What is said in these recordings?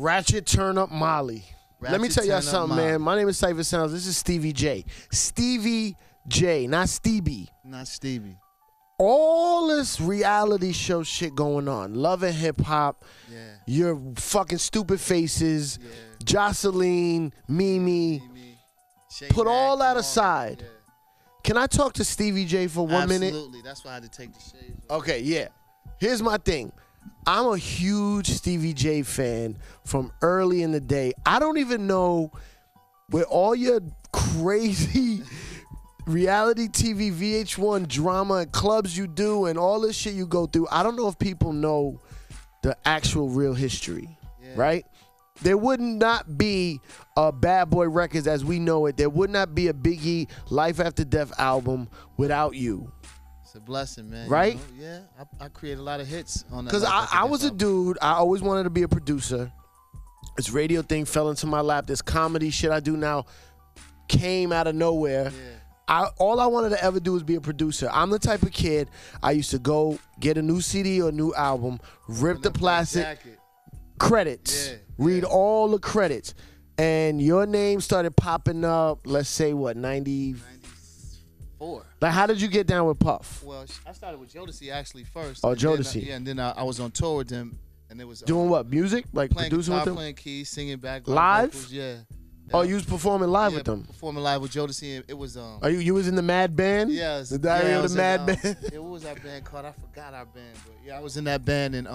Ratchet Turn Up Molly. Let me tell y'all something, man. My name is Cipha Sounds. This is Stevie J. Stevie J, not Stevie. Not Stevie. All this reality show shit going on. Love and Hip Hop. Yeah. Your fucking stupid faces. Yeah. Jocelyn, Mimi. Put all that aside. Yeah. Can I talk to Stevie J for 1 minute? Absolutely. That's why I had to take the shades off. Okay, yeah. Here's my thing. I'm a huge Stevie J fan from early in the day. I don't even know with all your crazy reality TV, VH1 drama and clubs you do and all this shit you go through. I don't know if people know the actual real history, right? There would not be a Bad Boy Records as we know it. There would not be a Biggie Life After Death album without you. It's a blessing, man. Right? You know? Yeah, I created a lot of hits on that. Because I was a dude, I always wanted to be a producer. This radio thing fell into my lap. This comedy shit I do now came out of nowhere. Yeah. All I wanted to ever do was be a producer. I'm the type of kid, I used to go get a new CD or a new album, rip the plastic, credits, read all the credits. And your name started popping up, let's say, what, 94? Like, how did you get down with Puff? Well, I started with Jodeci actually first. Oh, Jodeci. Yeah, and then I was on tour with him. And it was doing what, music? Like playing producing guitar, with them? playing keys, singing back. Live? Vocals, yeah. Oh, you was performing live with them? Performing live with Jodeci. It was Are you was in the Mad Band? Yes. The Diary of the Mad Band. Yeah, what was that band called? I forgot our band, but yeah, I was in that band, and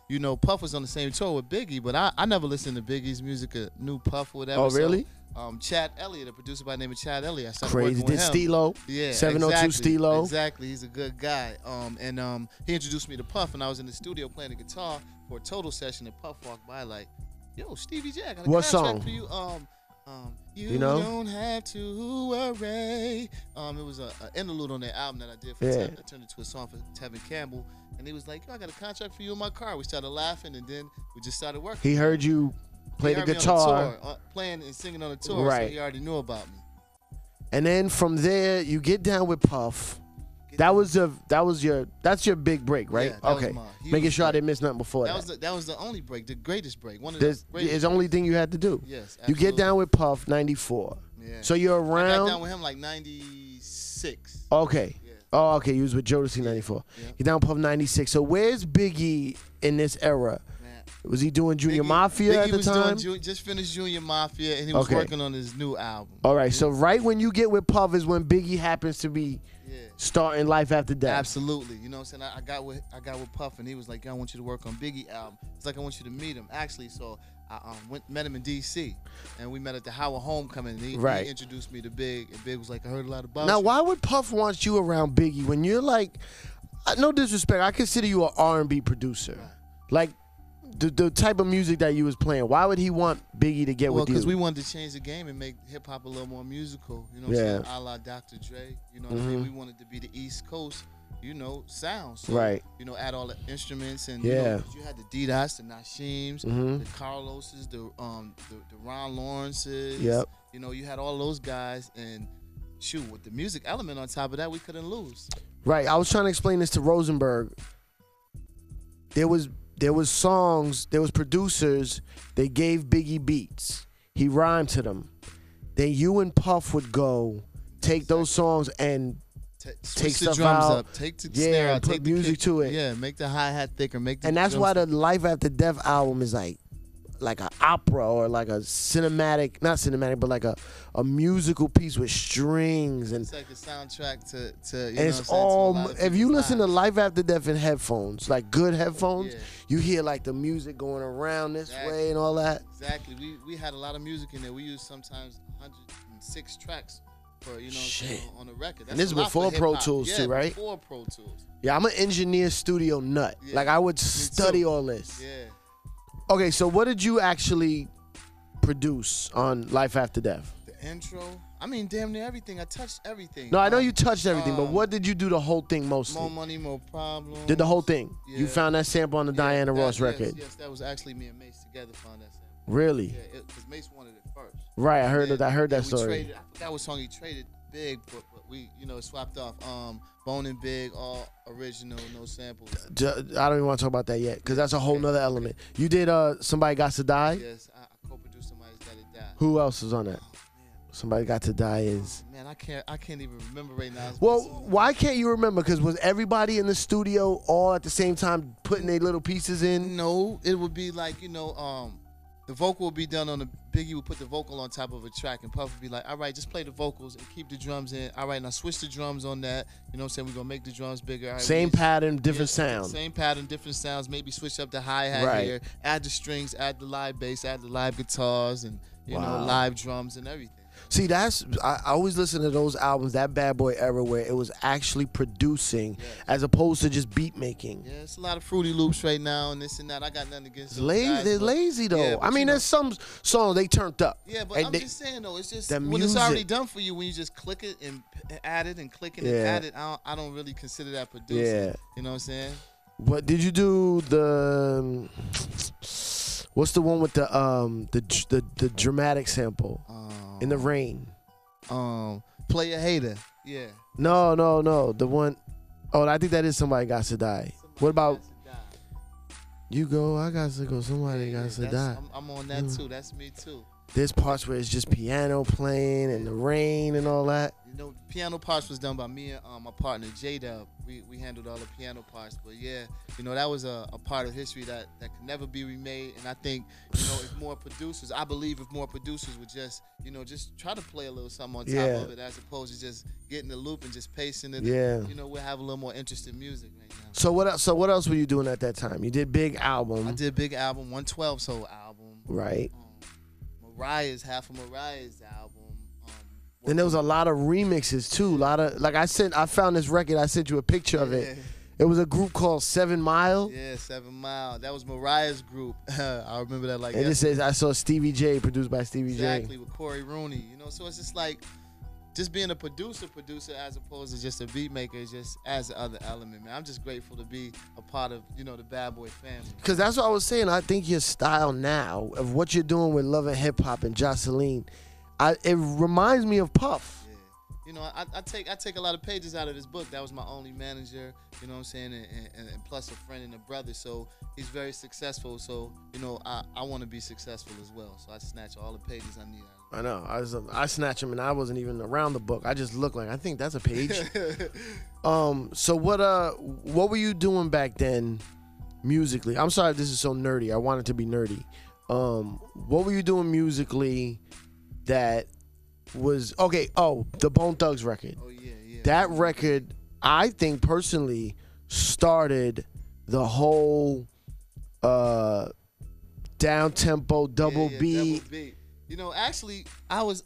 you know, Puff was on the same tour with Biggie, but I never listened to Biggie's music, knew Puff or whatever. Oh, really? So, Chad Elliott, a producer by the name of Chad Elliott. I started Crazy. working with him. Stilo. Yeah, 702 exactly, Stilo. Exactly. He's a good guy. And he introduced me to Puff, and I was in the studio playing the guitar for a total session, and Puff walked by like, "Yo, Stevie J, I got a what contract song? for you." You know? don't have to worry. It was an interlude on that album that I did for I turned it to a song for Tevin Campbell. And he was like, "Yo, I got a contract for you in my car." We started laughing, and then we just started working. He heard you play the guitar. Playing and singing on the tour, right. so he already knew about me. And then from there, you get down with Puff. That's your big break, right? Yeah, okay. Making sure I didn't miss nothing before that. That was the only break, the greatest break. One of the greatest. It's the only thing you had to do. Yes, absolutely. You get down with Puff, 94. Yeah. So you're around. I got down with him like 96. Okay. Yeah. Oh, okay. You was with Jodeci 94. Yeah. You down with Puff 96. So where's Biggie in this era? Was he doing Junior Mafia at the time? Just finished Junior Mafia, and he was working on his new album. All right, so right when you get with Puff is when Biggie happens to be starting Life After Death. Absolutely. You know what I'm saying? I got with Puff, and he was like, "I want you to work on Biggie album." It's like, "I want you to meet him." Actually, so I met him in D.C., and we met at the Howard Homecoming, and he introduced me to Big, and Big was like, "I heard a lot about you." Now, why would Puff want you around Biggie when you're like, no disrespect, I consider you an R&B producer. Right. Like, the type of music that you was playing, why would he want Biggie to get with you? Well, because we wanted to change the game and make hip-hop a little more musical. You know what I'm saying? A la Dr. Dre. You know what I mean? We wanted to be the East Coast, you know, sound. So, you know, add all the instruments. And, you know, you had the D-Dots, the Nasheems, the Carloses, the Ron Lawrences. Yep. You know, you had all those guys. And, shoot, with the music element on top of that, we couldn't lose. Right. I was trying to explain this to Rosenberg. There was songs, there was producers, they gave Biggie beats. He rhymed to them. Then you and Puff would go, take those songs and take the stuff drums out. up, take the snare out, put take the music kick, to it. Yeah, make the hi-hat thicker, make the And that's drums why the Life After Death album is like an opera or like a cinematic, not cinematic, but like a musical piece with strings. And it's like a soundtrack to you and know it's all, if you listen to lives. Life After Death in headphones, like good headphones, you hear like the music going around this way and all that. Exactly. We had a lot of music in there. We used sometimes 106 tracks for, you know, on a record. That's and this is before Pro Tools too, right? Before Pro Tools. Yeah, I'm an engineer studio nut. Yeah. Like I would study all this. Yeah. Okay, so what did you actually produce on Life After Death? The intro. I mean, damn near everything. I touched everything. No, I know you touched everything, but what did you do the whole thing mostly? More Money, More Problems. Did the whole thing? Yeah. You found that sample on the Diana Ross record? Yes, that was actually me and Mace together found that sample. Really? Yeah, because Mace wanted it first. Right, I heard that story. I forgot what song he traded Big, but we, swapped off. Bone and Big, all original, no samples. I don't even want to talk about that yet, because that's a whole nother element. You did Somebody Got to Die? Yes, I co-produced Somebody's Got to Die. Who else was on that? Somebody Got to Die is... Man, I can't even remember right now. Well, why can't you remember? Because was everybody in the studio all at the same time putting their little pieces in? No, it would be like, the vocal would be done on the Biggie would put the vocal on top of a track, and Puff would be like, all right, just play the vocals and keep the drums in. All right, now switch the drums on that. You know what I'm saying? We're going to make the drums bigger. Right, same pattern, different sound. Same pattern, different sounds. Maybe switch up the hi-hat here, add the strings, add the live bass, add the live guitars, and, live drums and everything. See, I always listen to those albums, that Bad Boy era, where it was actually producing as opposed to just beat making. Yeah, it's a lot of Fruity Loops right now and this and that. I got nothing against those guys, they're lazy though. Yeah, I mean, there's some songs they turned up. Yeah, but I'm just saying though, it's just when it's already done for you, when you just click it and add it and click it and add it, I don't really consider that producing. Yeah. You know what I'm saying? What did you do? What's the one with the dramatic sample? In the rain. Play a Hater. Yeah. No. The one, I think that is Somebody Got to Die. What about You Go, I Got to Go, Somebody Got to Die? I'm on that too. That's me too. There's parts where it's just piano playing and the rain and all that. Piano parts was done by me and my partner J-Dub. We handled all the piano parts, but yeah, that was a part of history that could never be remade. And I think if more producers, I believe if more producers would just try to play a little something on top of it, as opposed to just getting the loop and just pacing it. Yeah. We'll have a little more interesting music right now. So what else were you doing at that time? You did Big Album. I did Big Album, 112 Soul album. Right. Half of Mariah's album. And there was a lot of remixes too. A lot of I found this record. I sent you a picture of it. It was a group called 7 Mile. Yeah, 7 Mile. That was Mariah's group. I remember that like. And it says I saw Stevie J, produced by Stevie J. Exactly, with Corey Rooney. So it's just like just being a producer as opposed to just a beat maker, just as the other element, man. I'm just grateful to be a part of the Bad Boy family. Because that's what I was saying. I think your style now of what you're doing with Love and Hip Hop and Jocelyn, it reminds me of Puff. Yeah. I take a lot of pages out of this book. That was my only manager, you know what I'm saying, and plus a friend and a brother. So he's very successful. So I want to be successful as well. So I snatch all the pages I need out of it. I know. I snatched them and I wasn't even around the book. I just looked like I think that's a page. So what were you doing back then, musically? I'm sorry if this is so nerdy. I want it to be nerdy. What were you doing musically? That was the Bone Thugs record. Oh yeah. That record, I think personally, started the whole down tempo double beat. Double beat. Actually, I was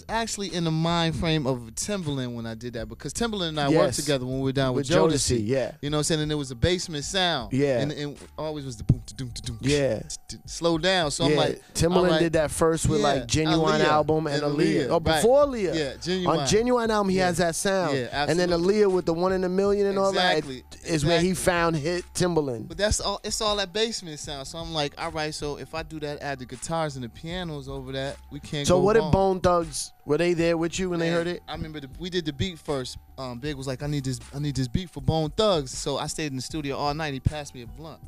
actually in the mind frame of Timbaland when I did that, because Timbaland and I worked together when we were down with Jodeci. Yeah. You know what I'm saying? And there was a basement sound. Yeah. And always was the boom, da-doom, da-doom. Yeah. Slow down. So I'm like, Timbaland did that first with like Genuine Aaliyah, album and Aaliyah. Oh, before Aaliyah. Yeah, Genuine. On Genuine album, he has that sound. Yeah, absolutely. And then Aaliyah with the 1 in a Million and all that is where he found hit Timbaland. But that's all. It's all that basement sound. So I'm like, all right. So if I do that, add the guitars and the pianos over that, we can't. So go what wrong. did Bone Thugs? Were they there with you when they heard it? I remember we did the beat first. Big was like, I need this beat for Bone Thugs. So I stayed in the studio all night. He passed me a blunt.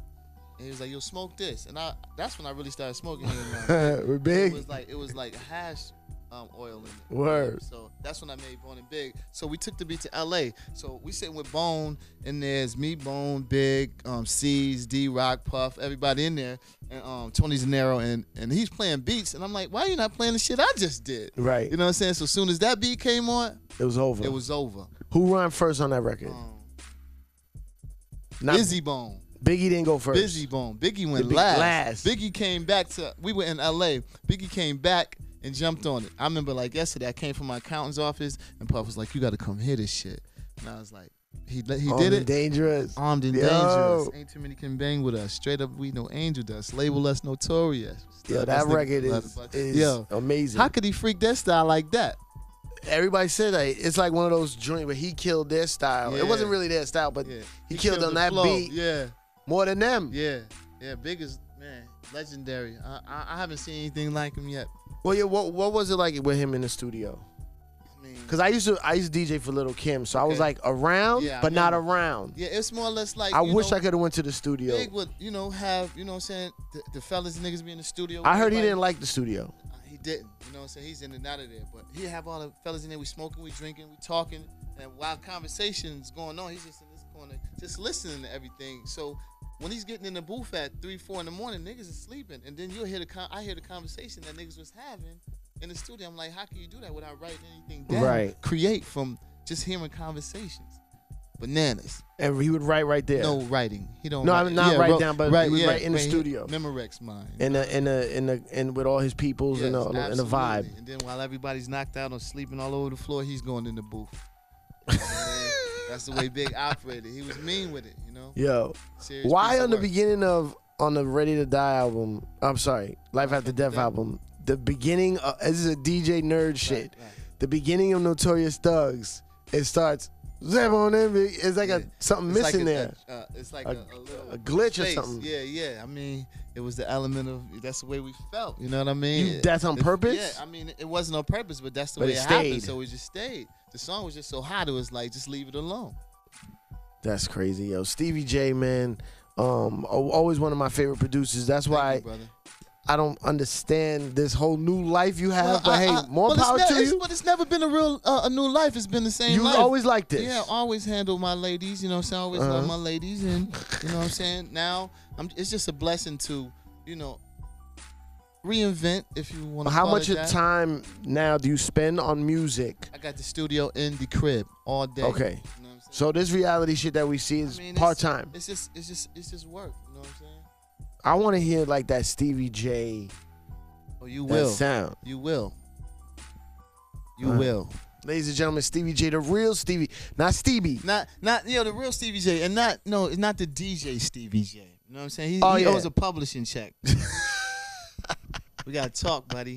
And he was like, yo, smoke this. And that's when I really started smoking. With Big? It was like hash oil in it. Word. So that's when I made Bone and Big. So we took the beat to LA. So we sitting with Bone, and there's me, Bone, Big, C's, D-Rock, Puff, everybody in there, and Tony Zanero, and he's playing beats. And I'm like, why are you not playing the shit I just did? Right. You know what I'm saying? So as soon as that beat came on, it was over. It was over. Who rhymed first on that record? Bizzy Bone. Biggie didn't go first. Bizzy Bone. Biggie went last. Biggie came back we were in LA. Biggie came back and jumped on it. I remember like yesterday, I came from my accountant's office and Puff was like, you got to come hear this shit. And I was like, he did it. Armed and Dangerous. Armed and Dangerous. Ain't too many can bang with us. Straight up, we no angel dust. Label us notorious. Yo, that record is amazing. How could he freak that style like that? Everybody said that it's like one of those joints where he killed their style. Yeah. It wasn't really their style, but he killed on that flow. beat. Yeah. More than them. Yeah. Big is, man, legendary. I haven't seen anything like him yet. Well, yeah. What was it like with him in the studio? Cause I used to DJ for Lil' Kim, so I was like around, but not around. Yeah, it's more or less like. I wish I could have went to the studio. Big would, have, what I'm saying, the fellas and niggas be in the studio. I heard he didn't like the studio. He didn't, you know what I'm saying? He's in and out of there, but he have all the fellas in there. We smoking, we drinking, we talking, and while conversations going on, he's just in this corner, just listening to everything. So when he's getting in the booth at 3, 4 in the morning, niggas is sleeping, and then I hear the conversation that niggas was having in the studio. I'm like, how can you do that without writing anything down? Right. Create from just hearing conversations. Bananas. And he would write right there. No writing. He don't. No, write. not write down, but he would write in the studio. Memorex mind. And with all his peoples and the vibe. And then while everybody's knocked out or sleeping all over the floor, he's going in the booth. That's the way Big operated. He was mean with it, Yo, Serious why on the beginning on the Ready to Die album? I'm sorry, Life After Death album. The beginning, this is a DJ nerd shit. Right. The beginning of Notorious Thugs, it starts. It's like something missing there. It's like a little glitch space. Or something. Yeah. I mean, it was the element of that's the way we felt. You know what I mean? That's on purpose? Yeah, I mean, it wasn't on purpose, but that's the way it happened. So it just stayed. The song was just so hot, it was like, just leave it alone. That's crazy, yo. Stevie J, man, always one of my favorite producers. That's why I don't understand this whole new life you have. More power to you. But it's never been a real a new life. It's been the same life. You always like this. Yeah, always handle my ladies. You know what I'm saying? I always love my ladies. And you know what I'm saying? Now, it's just a blessing to, reinvent, if you want to How call much it of that. time now do you spend on music? I got the studio in the crib all day. Okay. You know what I'm saying? So this reality shit that we see is part-time. It's just work. You know what I'm saying? I want to hear like that Stevie J. Oh, you will. Sound. You will. You will. Ladies and gentlemen, Stevie J, the real Stevie, not Stevie. Not the real Stevie J, and it's not the DJ Stevie J. You know what I'm saying? He owes a publishing check. We gotta talk, buddy.